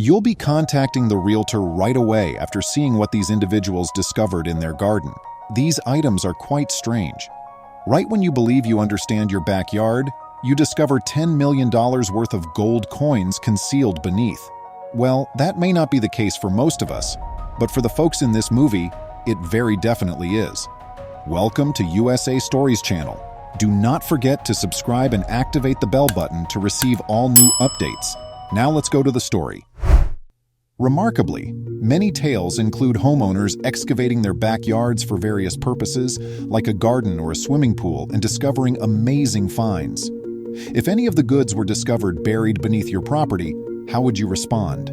You'll be contacting the realtor right away after seeing what these individuals discovered in their garden. These items are quite strange. Right when you believe you understand your backyard, you discover $10 million worth of gold coins concealed beneath. Well, that may not be the case for most of us, but for the folks in this movie, it very definitely is. Welcome to USA Stories channel. Do not forget to subscribe and activate the bell button to receive all new updates. Now let's go to the story. Remarkably, many tales include homeowners excavating their backyards for various purposes, like a garden or a swimming pool, and discovering amazing finds. If any of the goods were discovered buried beneath your property, how would you respond?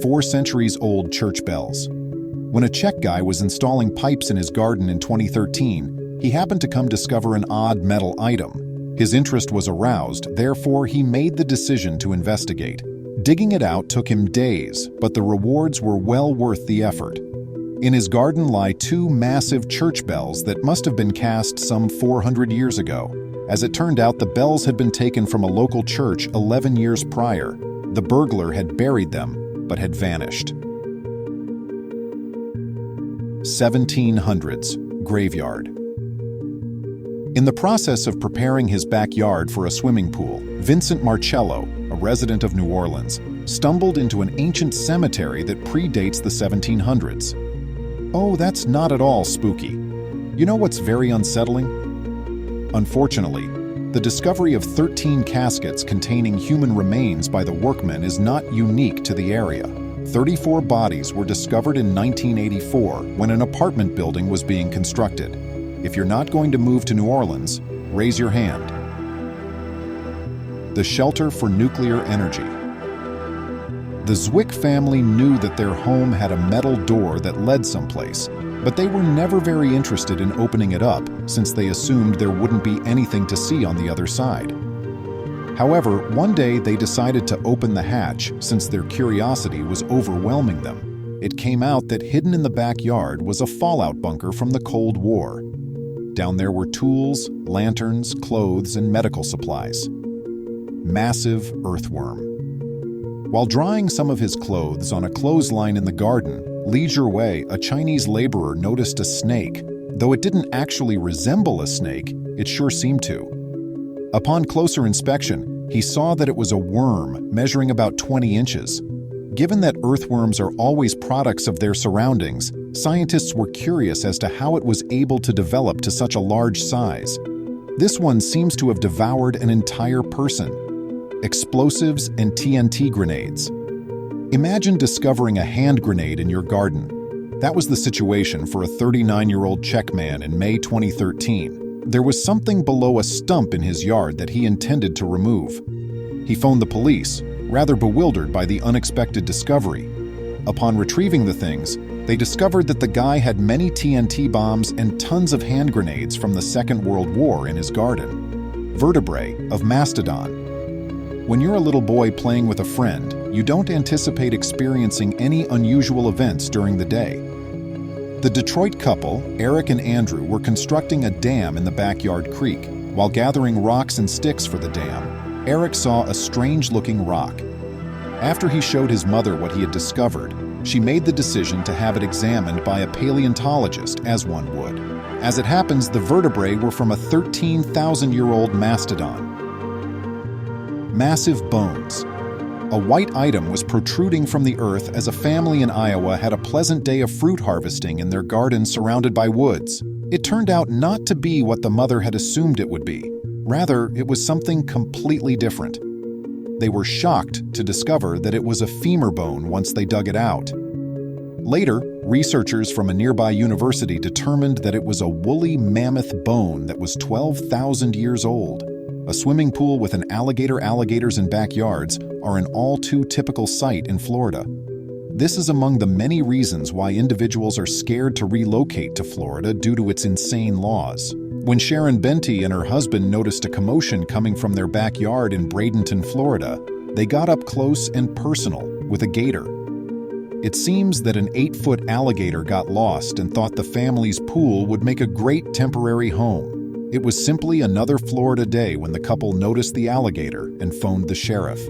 4 centuries-old church bells. When a Czech guy was installing pipes in his garden in 2013, he happened to come discover an odd metal item. His interest was aroused, therefore he made the decision to investigate. Digging it out took him days, but the rewards were well worth the effort. In his garden lie 2 massive church bells that must have been cast some 400 years ago. As it turned out, the bells had been taken from a local church 11 years prior. The burglar had buried them, but had vanished. 1700s graveyard. In the process of preparing his backyard for a swimming pool, Vincent Marcello, a resident of New Orleans, stumbled into an ancient cemetery that predates the 1700s. Oh, that's not at all spooky. You know what's very unsettling? Unfortunately, the discovery of 13 caskets containing human remains by the workmen is not unique to the area. 34 bodies were discovered in 1984 when an apartment building was being constructed. If you're not going to move to New Orleans, raise your hand. The shelter for nuclear energy. The Zwick family knew that their home had a metal door that led someplace, but they were never very interested in opening it up since they assumed there wouldn't be anything to see on the other side. However, one day they decided to open the hatch since their curiosity was overwhelming them. It came out that hidden in the backyard was a fallout bunker from the Cold War. Down there were tools, lanterns, clothes, and medical supplies. Massive earthworm. While drying some of his clothes on a clothesline in the garden, Li Zhiwei, a Chinese laborer, noticed a snake. Though it didn't actually resemble a snake, it sure seemed to. Upon closer inspection, he saw that it was a worm measuring about 20 inches. Given that earthworms are always products of their surroundings, scientists were curious as to how it was able to develop to such a large size. This one seems to have devoured an entire person. Explosives and TNT grenades. Imagine discovering a hand grenade in your garden. That was the situation for a 39-year-old Czech man in May 2013. There was something below a stump in his yard that he intended to remove. He phoned the police, rather bewildered by the unexpected discovery. Upon retrieving the things, they discovered that the guy had many TNT bombs and tons of hand grenades from the Second World War in his garden. Vertebrae of mastodon. When you're a little boy playing with a friend, you don't anticipate experiencing any unusual events during the day. The Detroit couple, Eric and Andrew, were constructing a dam in the backyard creek. While gathering rocks and sticks for the dam, Eric saw a strange-looking rock. After he showed his mother what he had discovered, she made the decision to have it examined by a paleontologist, as one would. As it happens, the vertebrae were from a 13,000-year-old mastodon. Massive bones. A white item was protruding from the earth as a family in Iowa had a pleasant day of fruit harvesting in their garden surrounded by woods. It turned out not to be what the mother had assumed it would be. Rather, it was something completely different. They were shocked to discover that it was a femur bone once they dug it out. Later, researchers from a nearby university determined that it was a woolly mammoth bone that was 12,000 years old. A swimming pool with an alligators in backyards are an all-too typical sight in Florida. This is among the many reasons why individuals are scared to relocate to Florida due to its insane laws. When Sharon Benty and her husband noticed a commotion coming from their backyard in Bradenton, Florida, they got up close and personal with a gator. It seems that an 8-foot alligator got lost and thought the family's pool would make a great temporary home. It was simply another Florida day when the couple noticed the alligator and phoned the sheriff.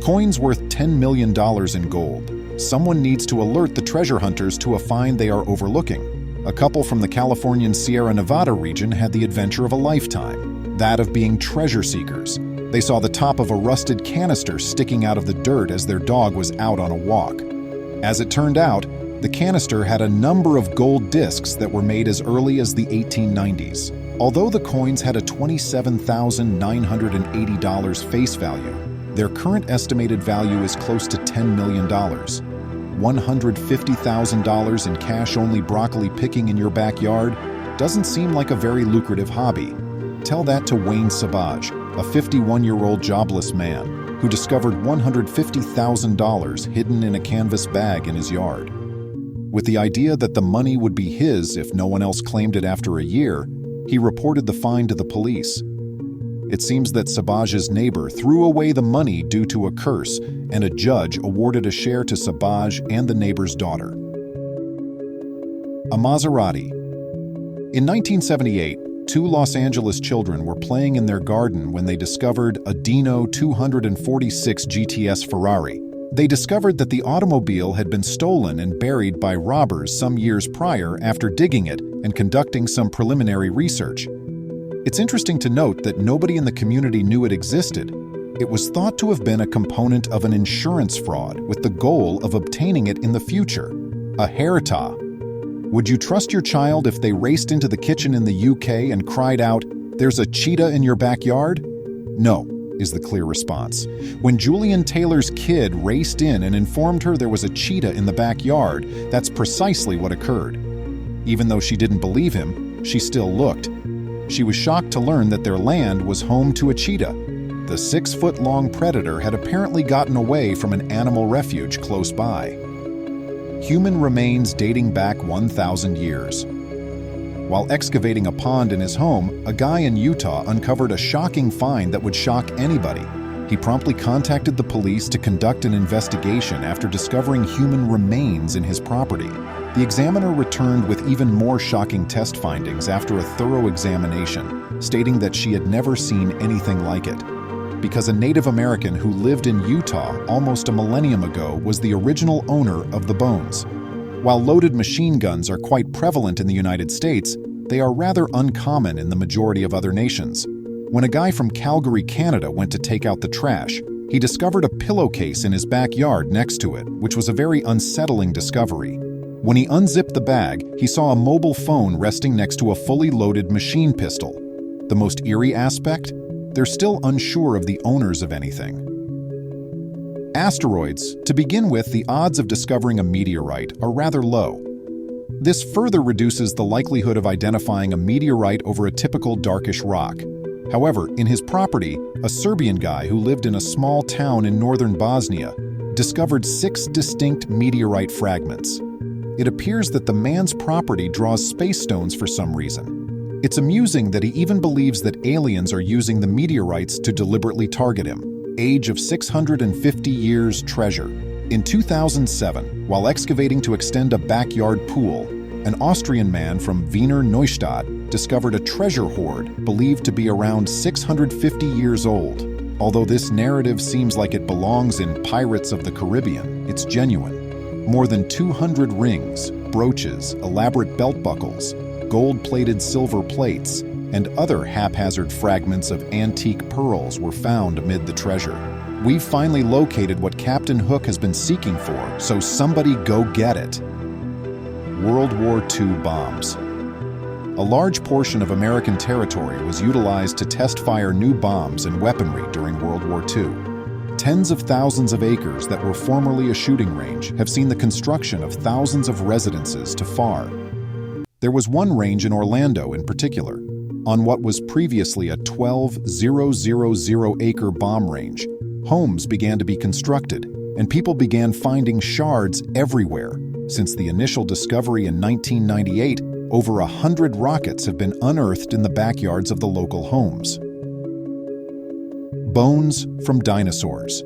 Coins worth $10 million in gold. Someone needs to alert the treasure hunters to a find they are overlooking. A couple from the Californian Sierra Nevada region had the adventure of a lifetime, that of being treasure seekers. They saw the top of a rusted canister sticking out of the dirt as their dog was out on a walk. As it turned out, the canister had a number of gold discs that were made as early as the 1890s. Although the coins had a $27,980 face value, their current estimated value is close to $10 million. $150,000 in cash-only broccoli picking in your backyard doesn't seem like a very lucrative hobby. Tell that to Wayne Savage, a 51-year-old jobless man who discovered $150,000 hidden in a canvas bag in his yard. With the idea that the money would be his if no one else claimed it after a year, he reported the find to the police. It seems that Sabage's neighbor threw away the money due to a curse, and a judge awarded a share to Sabage and the neighbor's daughter. A Maserati. In 1978, two Los Angeles children were playing in their garden when they discovered a Dino 246 GTS Ferrari. They discovered that the automobile had been stolen and buried by robbers some years prior after digging it and conducting some preliminary research. It's interesting to note that nobody in the community knew it existed. It was thought to have been a component of an insurance fraud with the goal of obtaining it in the future. A Herta. Would you trust your child if they raced into the kitchen in the UK and cried out, "There's a cheetah in your backyard"? No, is the clear response. When Julian Taylor's kid raced in and informed her there was a cheetah in the backyard, that's precisely what occurred. Even though she didn't believe him, she still looked. She was shocked to learn that their land was home to a cheetah. The 6-foot-long predator had apparently gotten away from an animal refuge close by. Human remains dating back 1,000 years. While excavating a pond in his home, a guy in Utah uncovered a shocking find that would shock anybody. He promptly contacted the police to conduct an investigation after discovering human remains in his property. The examiner returned with even more shocking test findings after a thorough examination, stating that she had never seen anything like it. Because a Native American who lived in Utah almost a millennium ago was the original owner of the bones. While loaded machine guns are quite prevalent in the United States, they are rather uncommon in the majority of other nations. When a guy from Calgary, Canada went to take out the trash, he discovered a pillowcase in his backyard next to it, which was a very unsettling discovery. When he unzipped the bag, he saw a mobile phone resting next to a fully loaded machine pistol. The most eerie aspect? They're still unsure of the owners of anything. Asteroids. To begin with, the odds of discovering a meteorite are rather low. This further reduces the likelihood of identifying a meteorite over a typical darkish rock. However, in his property, a Serbian guy who lived in a small town in northern Bosnia discovered 6 distinct meteorite fragments. It appears that the man's property draws space stones for some reason. It's amusing that he even believes that aliens are using the meteorites to deliberately target him. Age of 650 years treasure. In 2007, while excavating to extend a backyard pool, an Austrian man from Wiener Neustadt discovered a treasure hoard believed to be around 650 years old. Although this narrative seems like it belongs in Pirates of the Caribbean, it's genuine. More than 200 rings, brooches, elaborate belt buckles, gold-plated silver plates, and other haphazard fragments of antique pearls were found amid the treasure. We've finally located what Captain Hook has been seeking for, so somebody go get it. World War II bombs. A large portion of American territory was utilized to test-fire new bombs and weaponry during World War II. Tens of thousands of acres that were formerly a shooting range have seen the construction of thousands of residences to far. There was one range in Orlando in particular. On what was previously a 12,000-acre bomb range, homes began to be constructed, and people began finding shards everywhere. Since the initial discovery in 1998, over 100 rockets have been unearthed in the backyards of the local homes. Bones from dinosaurs.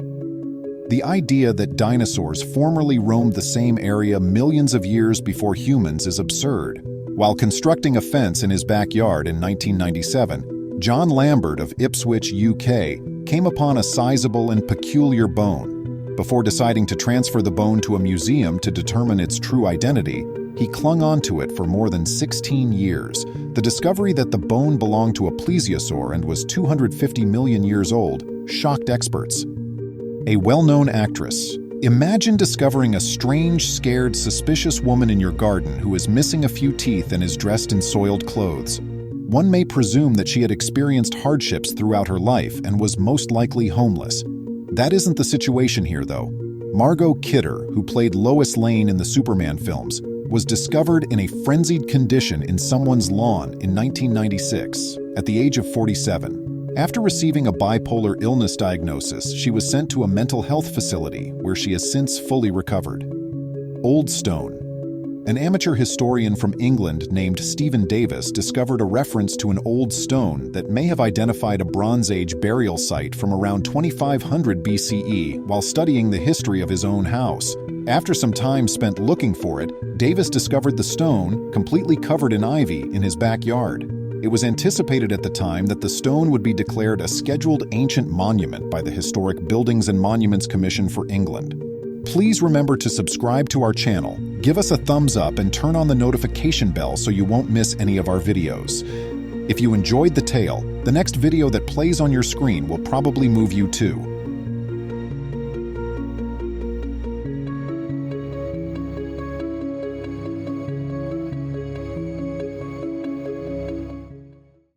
The idea that dinosaurs formerly roamed the same area millions of years before humans is absurd. While constructing a fence in his backyard in 1997, John Lambert of Ipswich, UK, came upon a sizable and peculiar bone. Before deciding to transfer the bone to a museum to determine its true identity, he clung onto it for more than 16 years. The discovery that the bone belonged to a plesiosaur and was 250 million years old shocked experts. A well-known actress. Imagine discovering a strange, scared, suspicious woman in your garden who is missing a few teeth and is dressed in soiled clothes. One may presume that she had experienced hardships throughout her life and was most likely homeless. That isn't the situation here, though. Margot Kidder, who played Lois Lane in the Superman films, was discovered in a frenzied condition in someone's lawn in 1996, at the age of 47. After receiving a bipolar illness diagnosis, she was sent to a mental health facility where she has since fully recovered. Old Stone. An amateur historian from England named Stephen Davis discovered a reference to an old stone that may have identified a Bronze Age burial site from around 2500 BCE while studying the history of his own house. After some time spent looking for it, Davis discovered the stone, completely covered in ivy, in his backyard. It was anticipated at the time that the stone would be declared a scheduled ancient monument by the Historic Buildings and Monuments Commission for England. Please remember to subscribe to our channel, give us a thumbs up, and turn on the notification bell so you won't miss any of our videos. If you enjoyed the tale, the next video that plays on your screen will probably move you too.